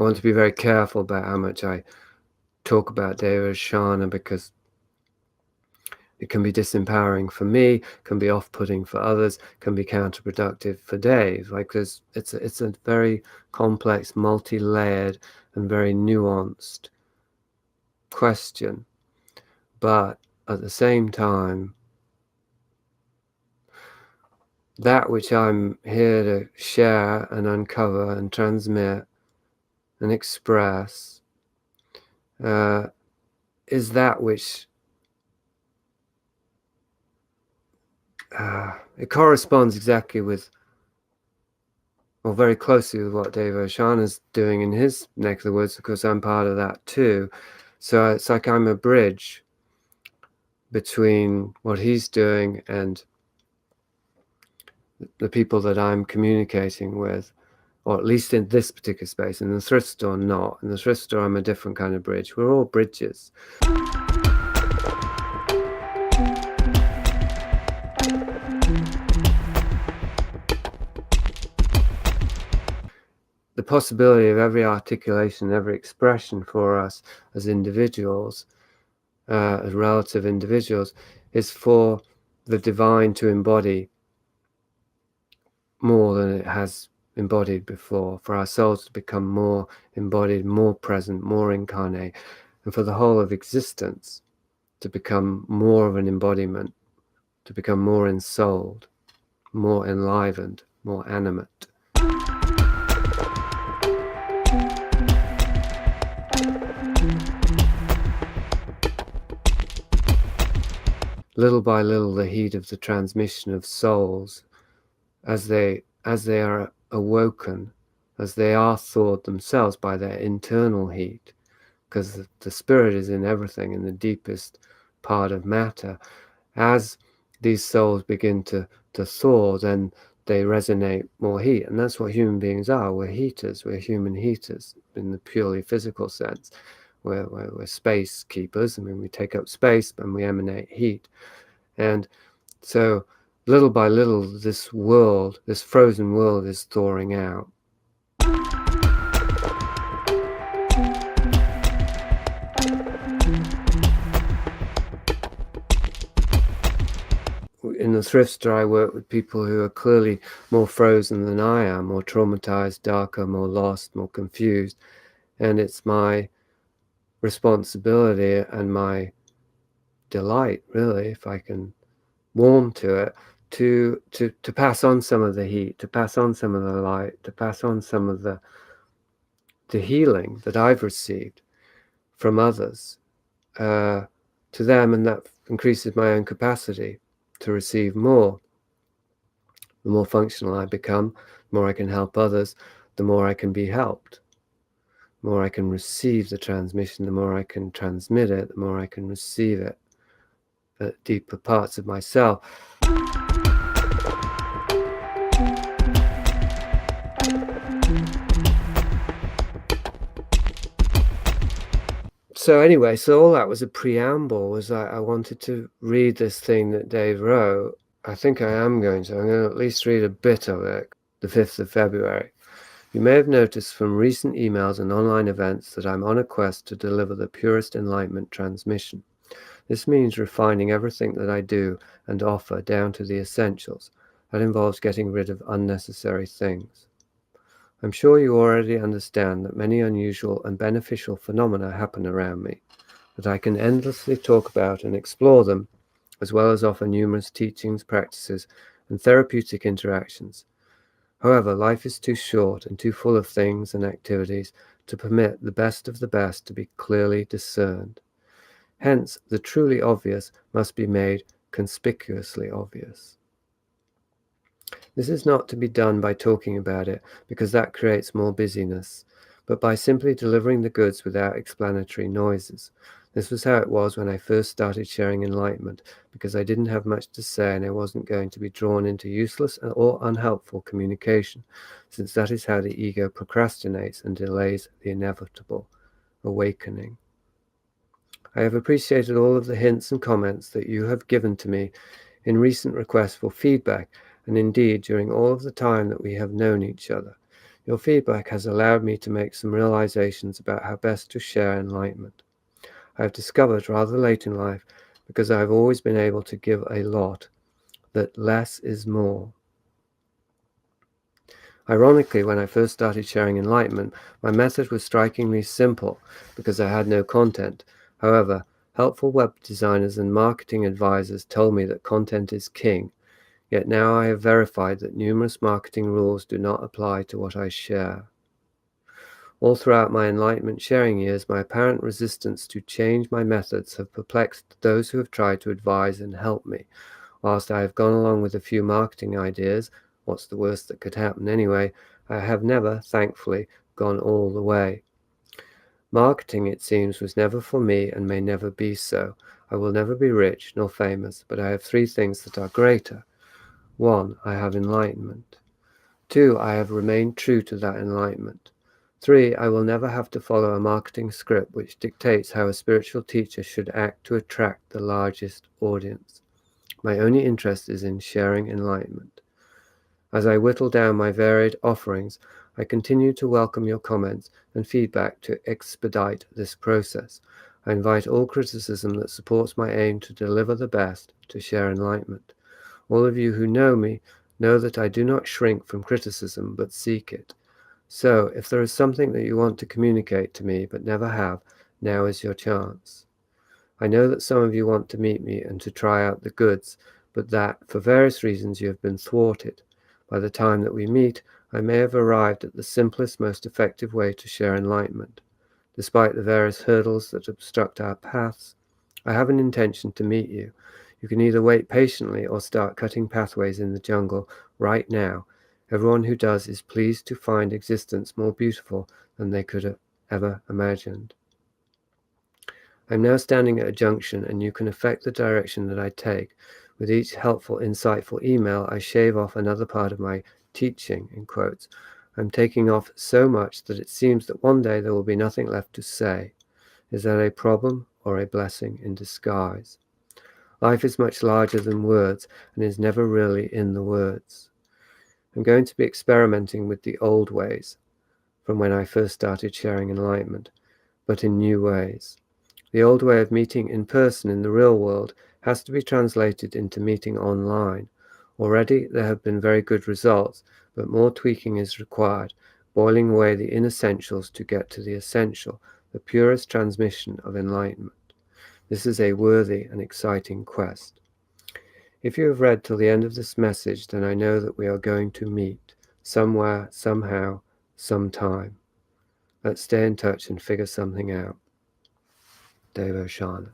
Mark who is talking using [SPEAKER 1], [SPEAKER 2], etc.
[SPEAKER 1] I want to be very careful about how much I talk about Devashana, because it can be disempowering for me, can be off-putting for others, can be counterproductive for Dave. Like it's a very complex, multi-layered, and very nuanced question. But at the same time, that which I'm here to share and uncover and transmit and express is that which it corresponds exactly with, or very closely with, what Dave Oshana's doing in his neck of the woods, because I'm part of that too. So it's like I'm a bridge between what he's doing and the people that I'm communicating with, or at least in this particular space. In the thrift store, not. In the thrift store, I'm a different kind of bridge. We're all bridges. The possibility of every articulation, every expression for us as individuals, as relative individuals, is for the divine to embody more than it has embodied before, for our souls to become more embodied, more present, more incarnate, and for the whole of existence to become more of an embodiment, to become more ensouled, more enlivened, more animate. Little by little, the heat of the transmission of souls, as they are awoken, as they are thawed themselves by their internal heat, because the spirit is in everything, in the deepest part of matter. As these souls begin to thaw, then they resonate more heat, and that's what human beings are. We're heaters. We're human heaters in the purely physical sense. We're space keepers. I mean, we take up space and we emanate heat. And so little by little, this world, this frozen world, is thawing out. In the thrift store, I work with people who are clearly more frozen than I am, more traumatized, darker, more lost, more confused. And it's my responsibility and my delight, really, if I can warm to it, to pass on some of the heat, to pass on some of the light, to pass on some of the healing that I've received from others to them, and that increases my own capacity to receive more. The more functional I become, the more I can help others, the more I can be helped. The more I can receive the transmission, the more I can transmit it, the more I can receive it at deeper parts of myself. So anyway, so all that was a preamble. Was I wanted to read this thing that Dave wrote. I think I am going to. I'm going to at least read a bit of it, the 5th of February. You may have noticed from recent emails and online events that I'm on a quest to deliver the purest enlightenment transmission. This means refining everything that I do and offer down to the essentials. That involves getting rid of unnecessary things. I'm sure you already understand that many unusual and beneficial phenomena happen around me, that I can endlessly talk about and explore them, as well as offer numerous teachings, practices, and therapeutic interactions. However, life is too short and too full of things and activities to permit the best of the best to be clearly discerned. Hence, the truly obvious must be made conspicuously obvious. This is not to be done by talking about it, because that creates more busyness, but by simply delivering the goods without explanatory noises. This was how it was when I first started sharing enlightenment, because I didn't have much to say and I wasn't going to be drawn into useless or unhelpful communication, since that is how the ego procrastinates and delays the inevitable awakening. I have appreciated all of the hints and comments that you have given to me in recent requests for feedback, and indeed during all of the time that we have known each other. Your feedback has allowed me to make some realizations about how best to share enlightenment. I have discovered rather late in life, because I have always been able to give a lot, that less is more. Ironically, when I first started sharing enlightenment, my method was strikingly simple because I had no content. However, helpful web designers and marketing advisors told me that content is king, yet now I have verified that numerous marketing rules do not apply to what I share. All throughout my enlightenment sharing years, my apparent resistance to change my methods have perplexed those who have tried to advise and help me. Whilst I have gone along with a few marketing ideas, what's the worst that could happen anyway, I have never, thankfully, gone all the way. Marketing, it seems, was never for me and may never be so. I will never be rich nor famous, but I have 3 things that are greater. 1. I have enlightenment. 2. I have remained true to that enlightenment. 3. I will never have to follow a marketing script which dictates how a spiritual teacher should act to attract the largest audience. My only interest is in sharing enlightenment. As I whittle down my varied offerings, I continue to welcome your comments and feedback to expedite this process. I invite all criticism that supports my aim to deliver the best, to share enlightenment. All of you who know me know that I do not shrink from criticism, but seek it. So, if there is something that you want to communicate to me but never have, now is your chance. I know that some of you want to meet me and to try out the goods, but that, for various reasons, you have been thwarted. By the time that we meet, I may have arrived at the simplest, most effective way to share enlightenment. Despite the various hurdles that obstruct our paths, I have an intention to meet you. You can either wait patiently or start cutting pathways in the jungle right now. Everyone who does is pleased to find existence more beautiful than they could have ever imagined. I'm now standing at a junction, and you can affect the direction that I take. With each helpful, insightful email, I shave off another part of my teaching, in quotes. I'm taking off so much that it seems that one day there will be nothing left to say. Is that a problem or a blessing in disguise? Life is much larger than words and is never really in the words. I'm going to be experimenting with the old ways from when I first started sharing enlightenment, but in new ways. The old way of meeting in person in the real world has to be translated into meeting online. Already there have been very good results, but more tweaking is required, boiling away the inessentials to get to the essential, the purest transmission of enlightenment. This is a worthy and exciting quest. If you have read till the end of this message, then I know that we are going to meet, somewhere, somehow, sometime. Let's stay in touch and figure something out. Dave O'Shana.